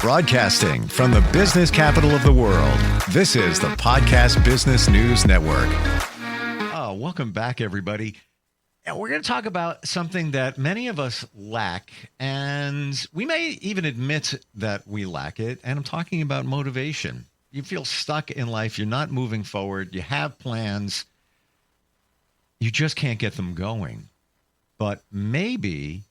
Broadcasting from the business capital of the world, this is the Podcast Business News Network. Welcome back, everybody. And we're going to talk about something that many of us lack, and we may even admit that we lack it, and I'm talking about motivation. You feel stuck in life, you're not moving forward, you have plans, you just can't get them going. But maybe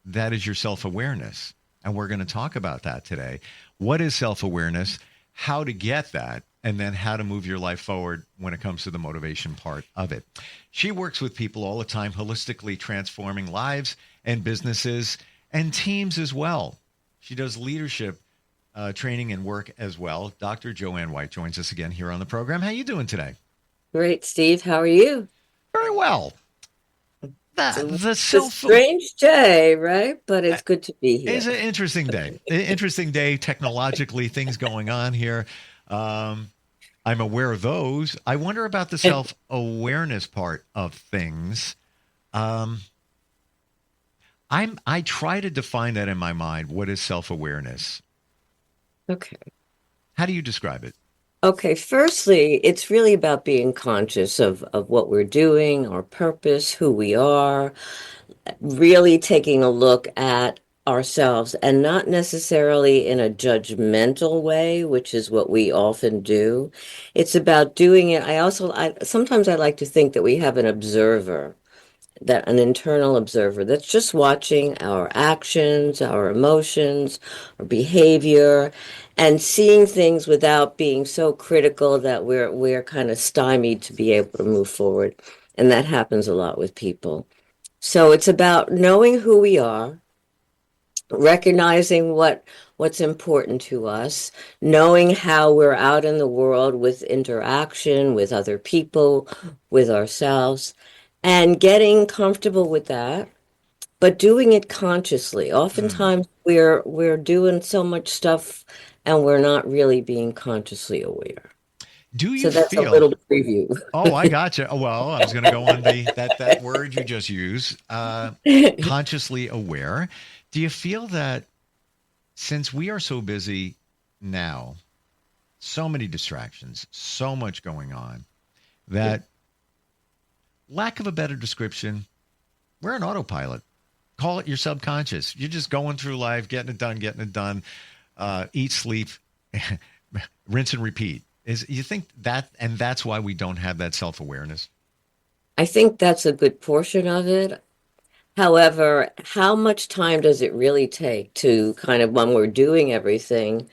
that is your self-awareness. And we're going to talk about that today. What is self-awareness, how to get that, and then how to move your life forward when it comes to the motivation part of it. She works with people all the time, holistically transforming lives and businesses and teams as well. She does leadership training and work as well. Dr. Joanne White joins us again here on the program. How you doing today? Great, Steve. How are you? Very well. It's a strange day, right? But it's good to be here. It's an interesting day. Interesting day, technologically, things going on here. I'm aware of those. I wonder about the self-awareness part of things. I try to define that in my mind. What is self-awareness? Okay. How do you describe it? Okay, firstly, it's really about being conscious of what we're doing, our purpose, who we are, really taking a look at ourselves and not necessarily in a judgmental way, which is what we often do. It's about doing it. Sometimes I like to think that we have an observer, that an internal observer that's just watching our actions, our emotions, our behavior, and seeing things without being so critical that we're kind of stymied to be able to move forward. And that happens a lot with people. So it's about knowing who we are, recognizing what's important to us, knowing how we're out in the world with interaction with other people, with ourselves, and getting comfortable with that, but doing it consciously. Oftentimes we're doing so much stuff and we're not really being consciously aware. Do you so that's feel a little preview. Oh, I gotcha. Well, I was going to go on that word you just used, consciously aware. Do you feel that since we are so busy now, so many distractions, so much going on, that lack of a better description, we're an autopilot. Call it your subconscious. You're just going through life, getting it done, eat, sleep, rinse and repeat. You think that, and that's why we don't have that self-awareness? I think that's a good portion of it. However, how much time does it really take to kind of, when we're doing everything,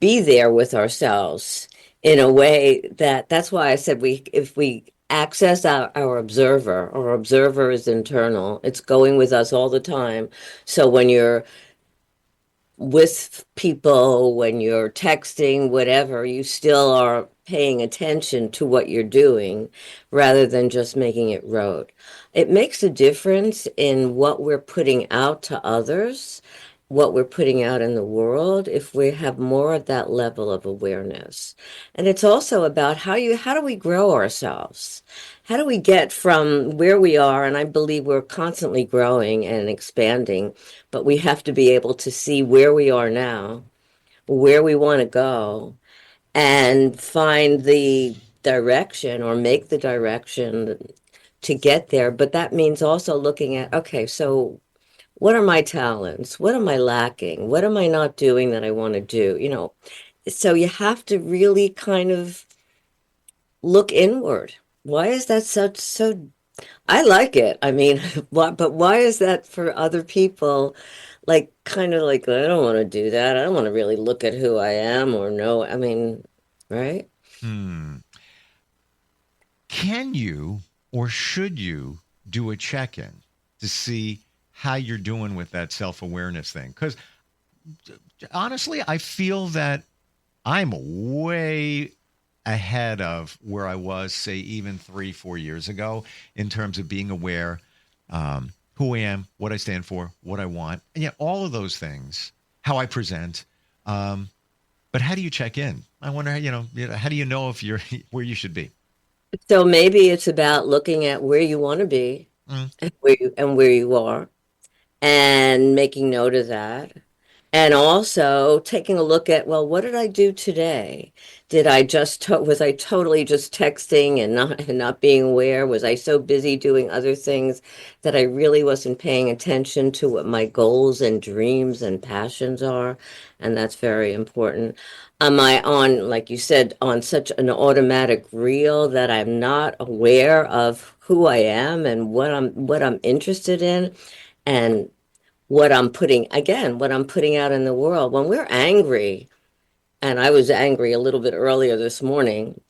be there with ourselves in a way that's why I said if we access our observer is internal. It's going with us all the time. So when you're with people, when you're texting, whatever, you still are paying attention to what you're doing rather than just making it rote. It makes a difference in what we're putting out to others, what we're putting out in the world, if we have more of that level of awareness. And it's also about how do we grow ourselves? How do we get from where we are? And I believe we're constantly growing and expanding, but we have to be able to see where we are now, where we want to go, and find the direction or make the direction to get there. But that means also looking at, okay, so what are my talents? What am I lacking? What am I not doing that I want to do? So you have to really kind of look inward. Why is that so? I like it. I mean, but why is that for other people? Like, kind of like, I don't want to do that. I don't want to really look at who I am or know. I mean, right? Can you or should you do a check-in to see how you're doing with that self-awareness thing? Because honestly, I feel that I'm way ahead of where I was, say, even 3-4 years ago in terms of being aware, who I am, what I stand for, what I want, and yeah, all of those things, how I present. But how do you check in? I wonder, how do you know if you're where you should be? So maybe it's about looking at where you want to be and where you are, and making note of that, And also taking a look at, well, what did I do today? Did I just was I totally just texting and not being aware? Was I so busy doing other things that I really wasn't paying attention to what my goals and dreams and passions are? And that's very important. Am I on, like you said, on such an automatic reel that I'm not aware of who I am and what I'm interested in? And what I'm putting out in the world. When we're angry, and I was angry a little bit earlier this morning,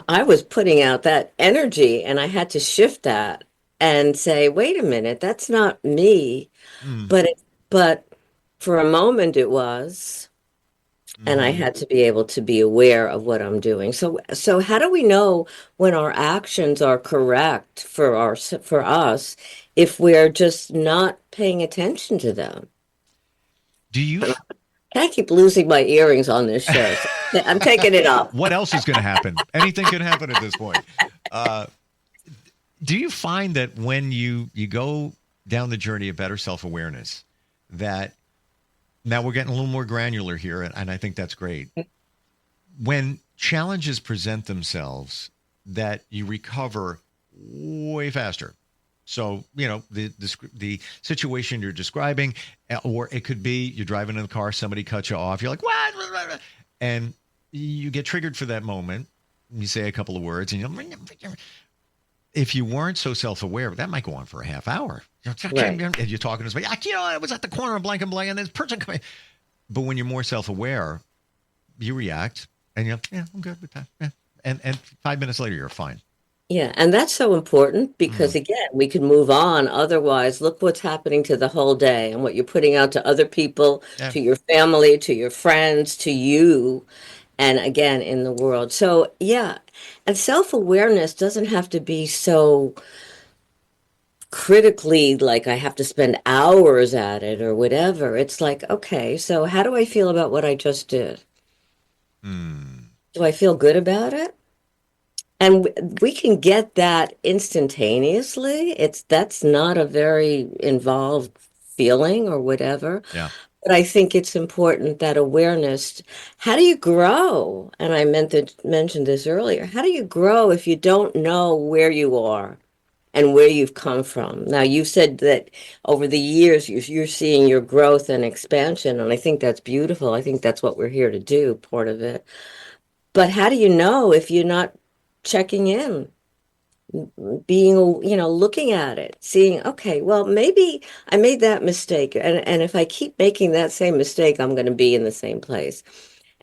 I was putting out that energy and I had to shift that and say, wait a minute, that's not me. Mm, But for a moment it was, and I hmm. had to be able to be aware of what I'm doing. So how do we know when our actions are correct for us if we're just not paying attention to them? Do you? I keep losing my earrings on this show, so I'm taking it off. What else is going to happen? Anything can happen at this point. Uh, do you find that when you go down the journey of better self awareness, that now we're getting a little more granular here, and I think that's great. When challenges present themselves, that you recover way faster. So the situation you're describing, or it could be you're driving in the car, somebody cuts you off, you're like what, and you get triggered for that moment. You say a couple of words, and if you weren't so self-aware, that might go on for a half hour. Right. And you're talking to somebody, I was at the corner of blank and blank, and this person coming. But when you're more self-aware, you react, and you're like, yeah, I'm good with that. Yeah. And 5 minutes later, you're fine. Yeah, and that's so important because Mm, again, we can move on. Otherwise, look what's happening to the whole day and what you're putting out to other people, yeah. to your family, to your friends, to you, and again in the world. So, yeah, and self-awareness doesn't have to be so critically like I have to spend hours at it or whatever. It's like, okay, so how do I feel about what I just did? Mm, Do I feel good about it? And we can get that instantaneously. That's not a very involved feeling or whatever. yeah. But I think it's important that awareness. How do you grow? And I meant to mention this earlier. How do you grow if you don't know where you are and where you've come from? Now, you said that over the years you're seeing your growth and expansion, and I think that's beautiful. I think that's what we're here to do, part of it. But how do you know if you're not checking in, being, looking at it, seeing, okay, well, maybe I made that mistake. And if I keep making that same mistake, I'm going to be in the same place.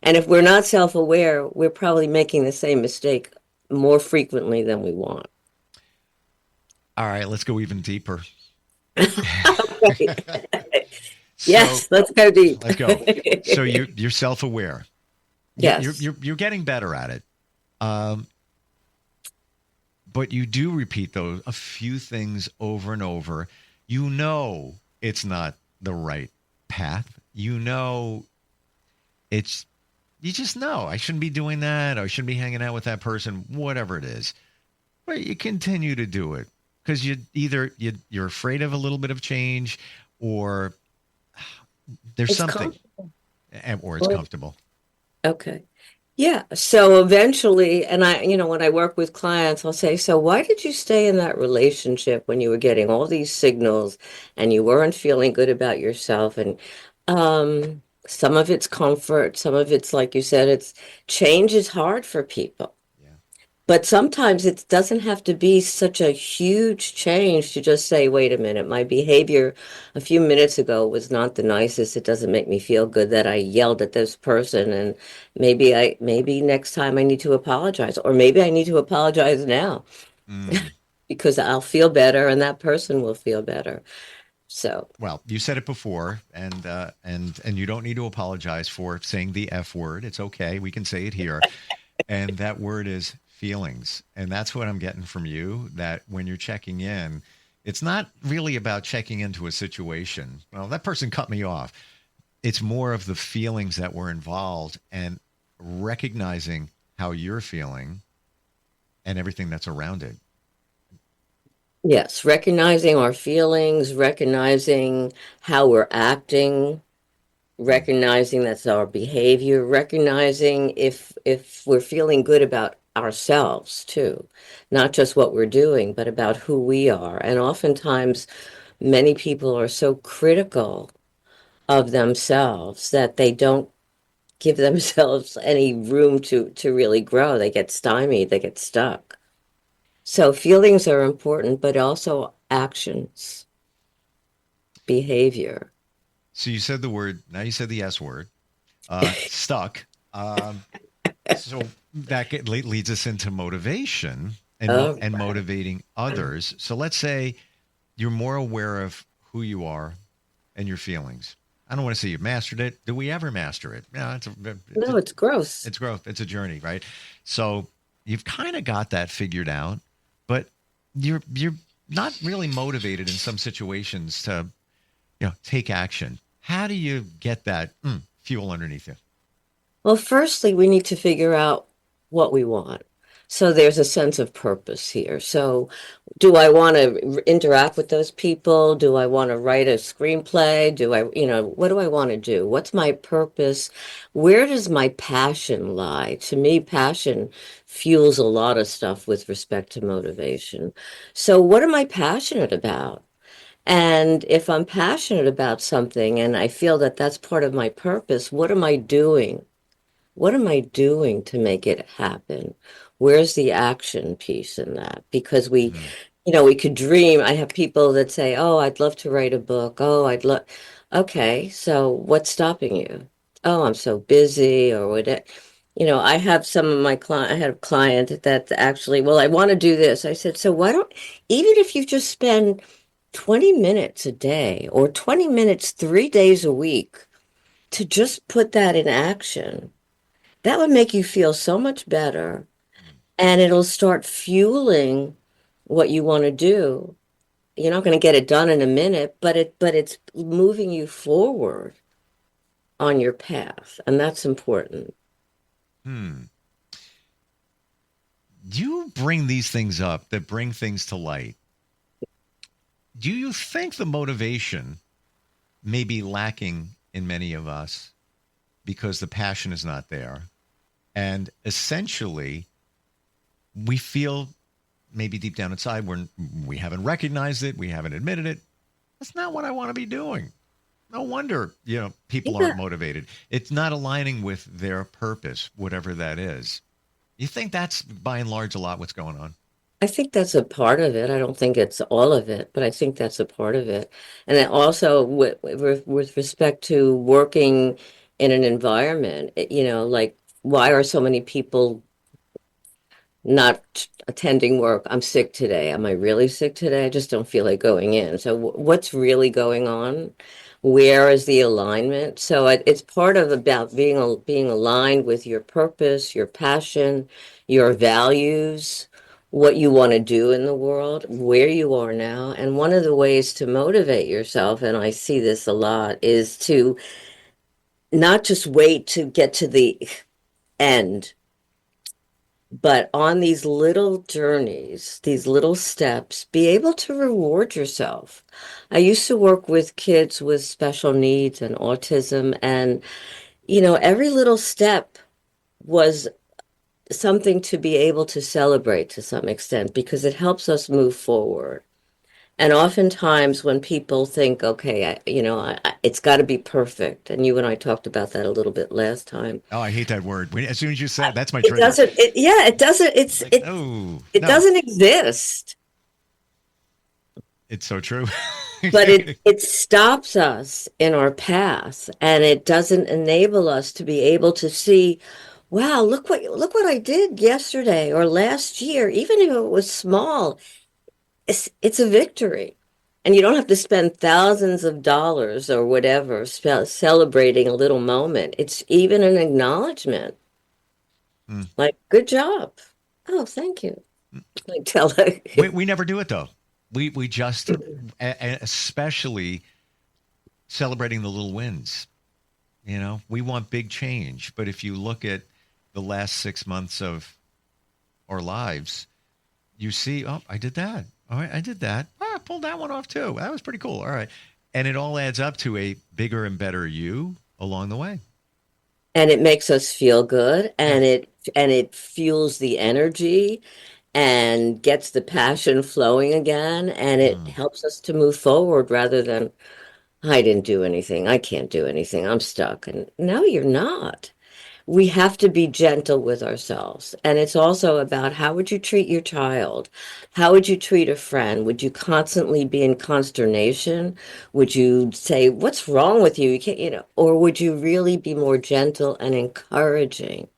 And if we're not self-aware, we're probably making the same mistake more frequently than we want. All right, let's go even deeper. Right. So Yes, let's go deep. let's go. So you're self-aware. Yes, You're getting better at it. Um, but you do repeat those a few things over and over. You know it's not the right path. You know it's you just know I shouldn't be doing that. Or I shouldn't be hanging out with that person. Whatever it is, but you continue to do it because you're afraid of a little bit of change, or there's it's something, comfortable. or it's comfortable. Okay. Yeah. So eventually, and when I work with clients, I'll say, so why did you stay in that relationship when you were getting all these signals and you weren't feeling good about yourself? And some of it's comfort, some of it's, like you said, it's change is hard for people. Yeah. But sometimes it doesn't have to be such a huge change to just say, wait a minute, my behavior a few minutes ago was not the nicest. It doesn't make me feel good that I yelled at this person. And maybe next time I need to apologize, or maybe I need to apologize now Mm. because I'll feel better and that person will feel better. So, Well, you said it before, and you don't need to apologize for saying the F word. It's okay. We can say it here. And that word is feelings. And that's what I'm getting from you, that when you're checking in, it's not really about checking into a situation. Well, that person cut me off. It's more of the feelings that were involved and recognizing how you're feeling and everything that's around it. yes, recognizing our feelings, recognizing how we're acting. recognizing that's our behavior, recognizing if we're feeling good about ourselves too, not just what we're doing, but about who we are. And oftentimes, many people are so critical of themselves that they don't give themselves any room to really grow. They get stymied, they get stuck. So feelings are important, but also actions, behavior. So you said the word, now you said the S word, stuck. So that leads us into motivation and Oh, and right. motivating others. So let's say you're more aware of who you are and your feelings. I don't want to say you've mastered it. Do we ever master it? Yeah, No, it's gross. it's growth. It's a journey, right? So you've kind of got that figured out, but you're not really motivated in some situations to take action. How do you get that fuel underneath you? Well, firstly, we need to figure out what we want. So there's a sense of purpose here. So, do I want to interact with those people? Do I want to write a screenplay? What do I want to do? What's my purpose? Where does my passion lie? To me, passion fuels a lot of stuff with respect to motivation. So, what am I passionate about? And if I'm passionate about something and I feel that that's part of my purpose, what am I doing? What am I doing to make it happen? Where's the action piece in that? Because Mm-hmm. we could dream. I have people that say, "Oh, I'd love to write a book. Oh, I'd love." Okay, so what's stopping you? Oh, I'm so busy or whatever. I have some of my client. I had a client that actually, well, I want to do this. I said, so why don't, even if you just spend 20 minutes a day or 20 minutes 3 days a week to just put that in action, that would make you feel so much better, and it'll start fueling what you want to do. You're not going to get it done in a minute, but it's moving you forward on your path, and that's important. Hmm. You bring these things up that bring things to light. Do you think the motivation may be lacking in many of us because the passion is not there? And essentially, we feel maybe deep down inside we haven't recognized it, we haven't admitted it. That's not what I want to be doing. No wonder, people aren't Yeah, motivated. It's not aligning with their purpose, whatever that is. You think that's by and large a lot what's going on? I think that's a part of it. I don't think it's all of it, but I think that's a part of it. And then also with respect to working in an environment, like why are so many people not attending work? I'm sick today. Am I really sick today? I just don't feel like going in. So what's really going on? Where is the alignment? So it's part of about being aligned with your purpose, your passion, your values, what you want to do in the world, where you are now. And one of the ways to motivate yourself, and I see this a lot, is to not just wait to get to the end, but on these little journeys, these little steps, be able to reward yourself. I used to work with kids with special needs and autism, and every little step was something to be able to celebrate to some extent because it helps us move forward. And oftentimes, when people think, okay, it's got to be perfect, and you and I talked about that a little bit last time. Oh, I hate that word. As soon as you said, that's my It trigger. doesn't. Yeah, it doesn't. It's like, oh It no, doesn't exist. it's so true. But it stops us in our path, and it doesn't enable us to be able to see, wow, look what I did yesterday or last year, even if it was small. It's a victory. And you don't have to spend thousands of dollars or whatever celebrating a little moment. It's even an acknowledgement, Mm. like, good job. Oh, thank you. Like tell her. We never do it though. We just, especially celebrating the little wins. We want big change, but if you look at the last 6 months of our lives, you see, oh, I did that. All right, I did that. Oh, I pulled that one off too. That was pretty cool. All right. And it all adds up to a bigger and better you. along the way. And it makes us feel good, Yeah. and it fuels the energy and gets the passion flowing again, and it Mm, helps us to move forward rather than I didn't do anything. I can't do anything. I'm stuck. And no, you're not. We have to be gentle with ourselves. And it's also about how would you treat your child? How would you treat a friend? Would you constantly be in consternation? Would you say, "What's wrong with you? You can't," or would you really be more gentle and encouraging,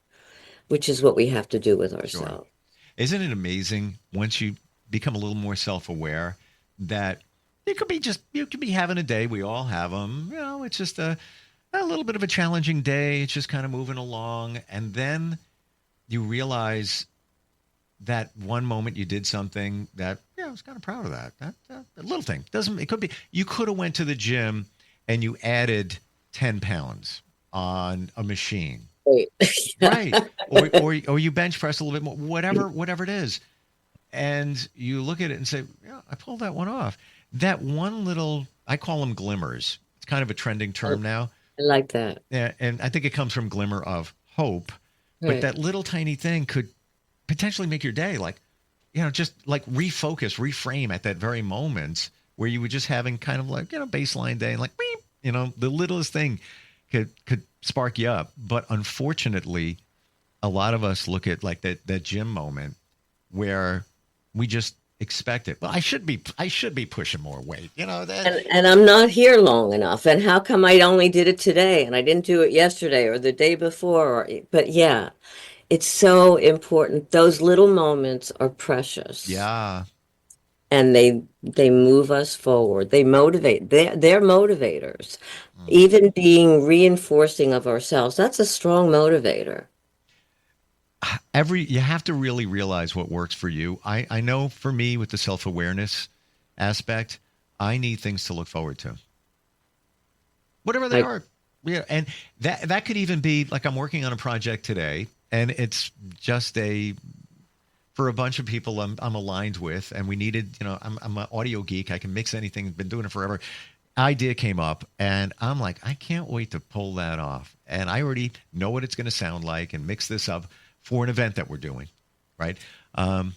which is what we have to do with sure. ourselves. Isn't it amazing once you become a little more self-aware that you could be having a day. We all have them. It's just a little bit of a challenging day. It's just kind of moving along. And then you realize that one moment you did something that, I was kind of proud of that. That little thing doesn't, it could be, you could have went to the gym and you added 10 pounds on a machine. Wait. Right. Or you bench press a little bit more, whatever it is. And you look at it and say, yeah, I pulled that one off. That one little, I call them glimmers. It's kind of a trending I term now. like that. Yeah, and I think it comes from glimmer of hope. But Right. that little tiny thing could potentially make your day, like, just like refocus, reframe at that very moment where you were just having kind of like, baseline day and like, beep, the littlest thing could spark you up. But unfortunately, a lot of us look at like that gym moment where we just expect it. Well, I should be pushing more weight. That. And I'm not here long enough. And how come I only did it today and I didn't do it yesterday or the day before? But yeah, it's so important. Those little moments are precious, Yeah. and they move us forward. They motivate. They're motivators. Mm. Even being reinforcing of ourselves, that's a strong motivator. You have to really realize what works for you. I know for me with the self-awareness aspect, I need things to look forward to. Whatever they I are. Yeah, and that could even be like I'm working on a project today and it's just for a bunch of people I'm aligned with, and we needed, I'm an audio geek. I can mix anything, been doing it forever. Idea came up and I'm like, I can't wait to pull that off. And I already know what it's going to sound like and mix this up for an event that we're doing. Right. I'm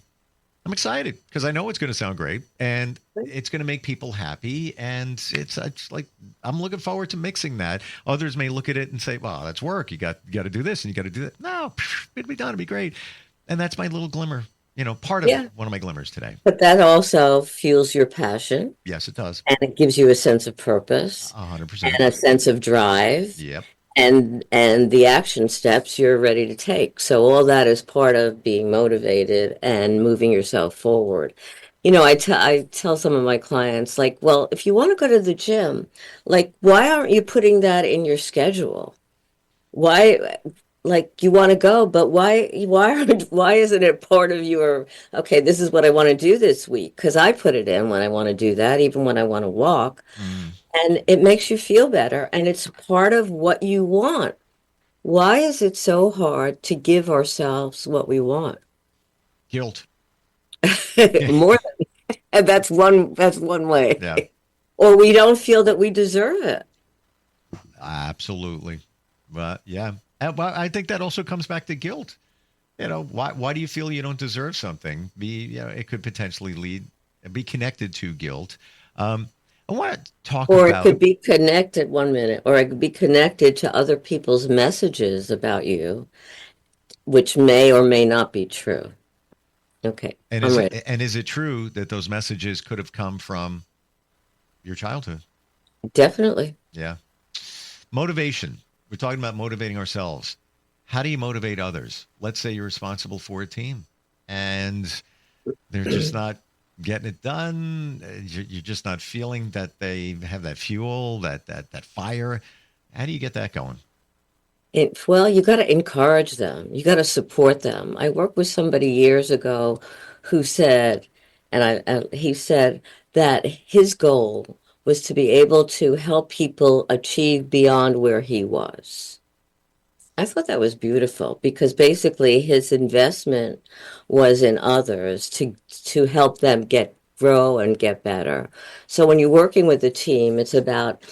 excited because I know it's going to sound great and it's going to make people happy. And it's like, I'm looking forward to mixing that. Others may look at it and say, well, that's work. You got to do this and you got to do that. No, it'll be done. It'll be great. And that's my little glimmer, part of Yeah, one of my glimmers today. but that also fuels your passion, Yes, it does. and it gives you a sense of purpose 100%. and a sense of drive, Yep. and the action steps you're ready to take. So all that is part of being motivated and moving yourself forward. I tell some of my clients, like, well, if you want to go to the gym, like, why aren't you putting that in your schedule? Why, like, you want to go, but why isn't it part of your, okay, this is what I want to do this week? Because I put it in when I want to do that, even when I want to walk, Mm, and it makes you feel better, and it's part of what you want. Why is it so hard to give ourselves what we want? guilt. More and that's one way. Yeah, Or we don't feel that we deserve it. absolutely. But yeah, well, I think that also comes back to guilt. Why do you feel you don't deserve something? It could potentially be connected to guilt. I want to talk Or it about, could be connected one minute, or it could be connected to other people's messages about you, which may or may not be true. Okay, and I'm ready. is it true that those messages could have come from your childhood? Definitely. Yeah. Motivation. We're talking about motivating ourselves. How do you motivate others? Let's say you're responsible for a team and they're just not getting it done. You're just not feeling that they have that fuel, that fire. How do you get that going? Well, you got to encourage them. You got to support them. I worked with somebody years ago who said, he said that his goal was to be able to help people achieve beyond where he was. I thought that was beautiful because basically his investment was in others to help them grow and get better. So when you're working with a team, it's about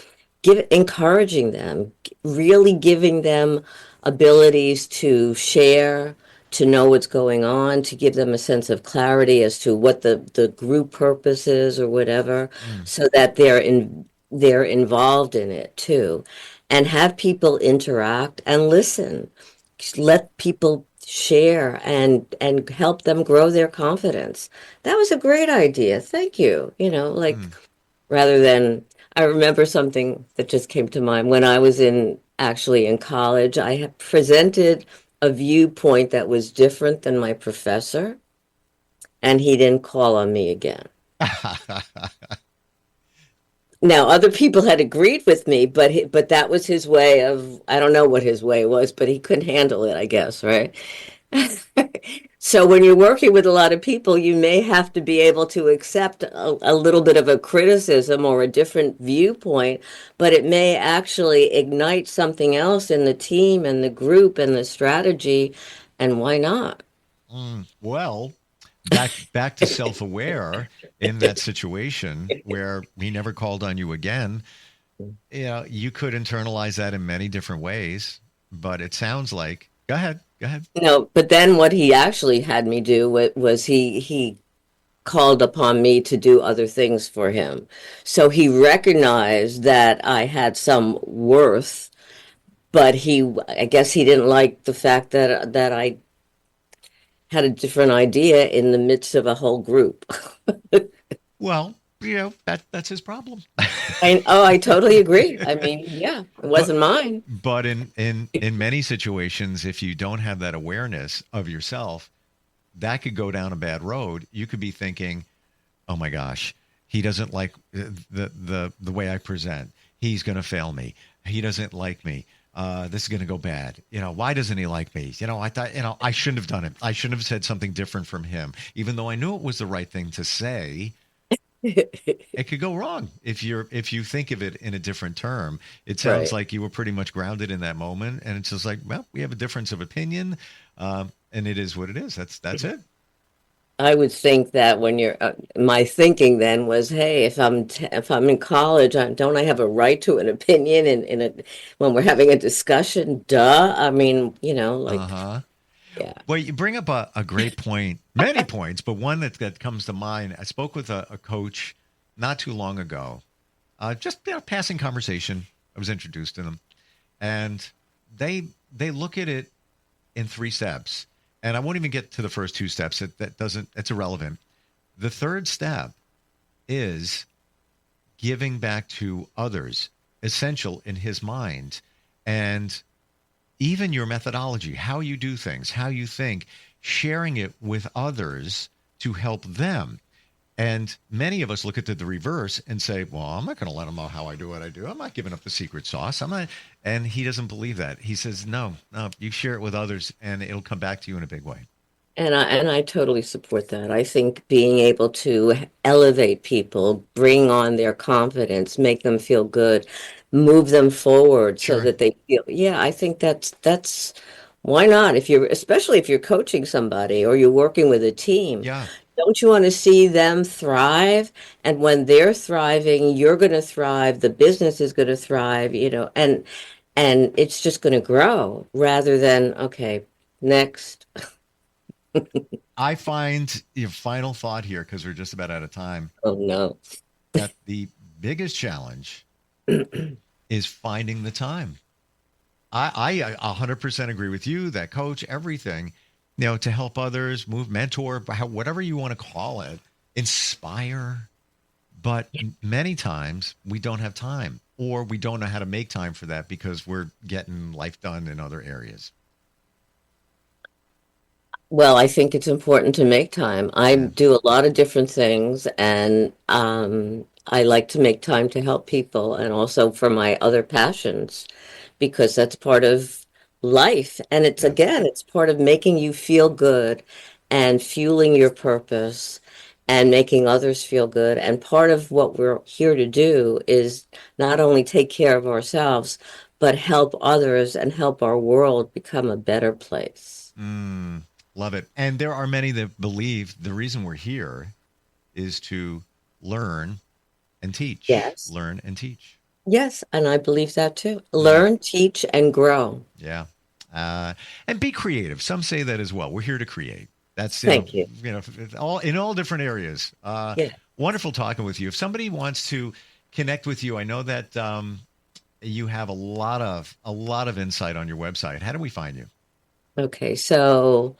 encouraging them, really giving them abilities to share, to know what's going on, to give them a sense of clarity as to what the group purpose is or whatever, Mm. so that they're involved in it too, and have people interact and listen. Just let people share and help them grow their confidence. That was a great idea. Thank you. Like, Mm. rather than, I remember something that just came to mind when I was actually in college. I had presented a viewpoint that was different than my professor, and he didn't call on me again. Now, other people had agreed with me, but that was his way of, I don't know what his way was, but he couldn't handle it, I guess, right? So when you're working with a lot of people, you may have to be able to accept a little bit of a criticism or a different viewpoint, but it may actually ignite something else in the team and the group and the strategy, and why not? Well, back to self-aware in that situation where he never called on you again. You could internalize that in many different ways, but it sounds like, go ahead, go ahead. But then what he actually had me do was he called upon me to do other things for him. So he recognized that I had some worth, but I guess he didn't like the fact that I had a different idea in the midst of a whole group. Well, that's his problem. I totally agree. I mean, yeah, it but wasn't mine. but in many situations, if you don't have that awareness of yourself, that could go down a bad road. You could be thinking, "Oh my gosh, he doesn't like the way I present. He's going to fail me. He doesn't like me. This is going to go bad. Why doesn't he like me? I thought, I shouldn't have done it. I shouldn't have said something different from him, even though I knew it was the right thing to say. It could go wrong if you think of it in a different term. It sounds Right. like you were pretty much grounded in that moment, and it's just like, well, we have a difference of opinion, and it is what it is. That's it. I would think that when my thinking then was, hey, if I'm in college, don't I have a right to an opinion when we're having a discussion? Duh. I mean, Uh like, huh. yeah. Well, you bring up a great point, many points, but one that comes to mind. I spoke with a coach not too long ago, just passing conversation. I was introduced to them, and they look at it in three steps. And I won't even get to the first two steps. That doesn't. It's irrelevant. The third step is giving back to others, essential in his mind, and even your methodology, how you do things, how you think, sharing it with others to help them. And many of us look at the reverse and say, well, I'm not going to let them know how I do what I do. I'm not giving up the secret sauce. I'm not. And he doesn't believe that. He says, no, no, you share it with others and it'll come back to you in a big way. And I totally support that. I think being able to elevate people, bring on their confidence, make them feel good, move them forward so Sure. that they feel, yeah, I think that's why not? Especially if you're coaching somebody or you're working with a team, Yeah. don't you want to see them thrive? And when they're thriving, you're going to thrive, the business is going to thrive, and it's just going to grow rather than, okay, next. I find your final thought here, because we're just about out of time, Oh no. that the biggest challenge is finding the time. I 100% agree with you, that coach, everything, to help others, move, mentor, whatever you want to call it, inspire. But many times we don't have time, or we don't know how to make time for that because we're getting life done in other areas. Well, I think it's important to make time. I Yeah. do a lot of different things, and I like to make time to help people and also for my other passions because that's part of life. And Yeah. it's part of making you feel good and fueling your purpose and making others feel good. And part of what we're here to do is not only take care of ourselves, but help others and help our world become a better place. Mm, love it. And there are many that believe the reason we're here is to learn and teach, Yes. learn and teach. Yes, and I believe that too. Learn, teach, and grow. Yeah. And be creative. Some say that as well. We're here to create. That's, Thank you. all in all different areas. Yeah. Wonderful talking with you. If somebody wants to connect with you, I know that you have a lot of insight on your website. How do we find you? Okay, so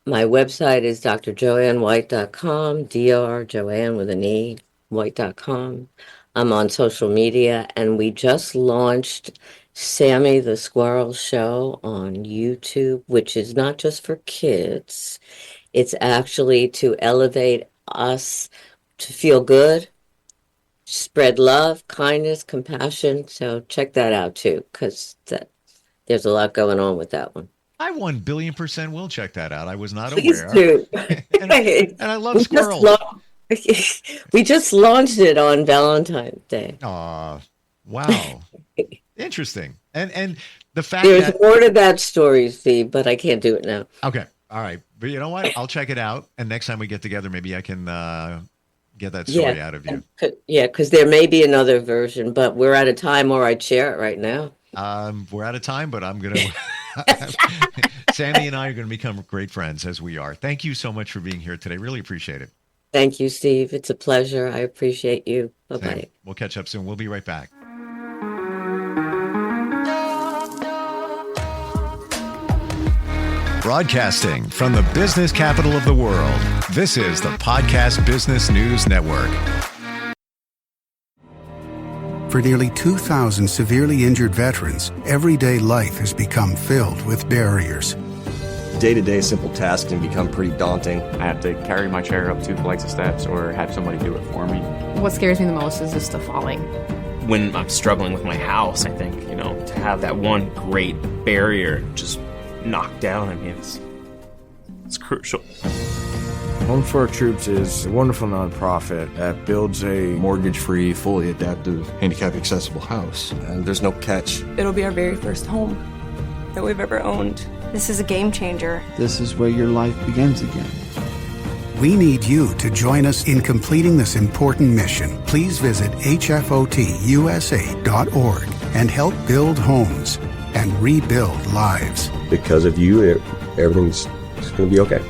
my website is drjoannewhite.com, Dr. Joanne with an E, white.com. I'm on social media, and we just launched Sammy the Squirrel Show on YouTube, which is not just for kids. It's actually to elevate us to feel good, spread love, kindness, compassion. So check that out too, because there's a lot going on with that one. I 1,000,000,000% will check that out. I was not Please aware. do. And I love We just squirrels. we just launched it on Valentine's Day. Wow. Interesting. And the fact There's that more to that story, Steve, but I can't do it now. okay. All right. But you know what? I'll check it out. And next time we get together, maybe I can get that story out of you. Yeah, because there may be another version, but we're at a time where I'd share it right now. We're out of time, but I'm going to Sammy and I are going to become great friends as we are. Thank you so much for being here today. Really appreciate it. Thank you, Steve. It's a pleasure. I appreciate you. Bye-bye. Same. We'll catch up soon. We'll be right back. Broadcasting from the business capital of the world, this is the Podcast Business News Network. For nearly 2,000 severely injured veterans, everyday life has become filled with barriers. Day-to-day simple tasks can become pretty daunting. I have to carry my chair up 2 flights of steps or have somebody do it for me. What scares me the most is just the falling. When I'm struggling with my house, I think, to have that one great barrier just knocked down, it's crucial. Home for Our Troops is a wonderful nonprofit that builds a mortgage-free, fully adaptive, handicap-accessible house. And there's no catch. It'll be our very first home that we've ever owned. This is a game changer. This is where your life begins again. We need you to join us in completing this important mission. Please visit hfotusa.org and help build homes and rebuild lives. Because of you, everything's going to be okay.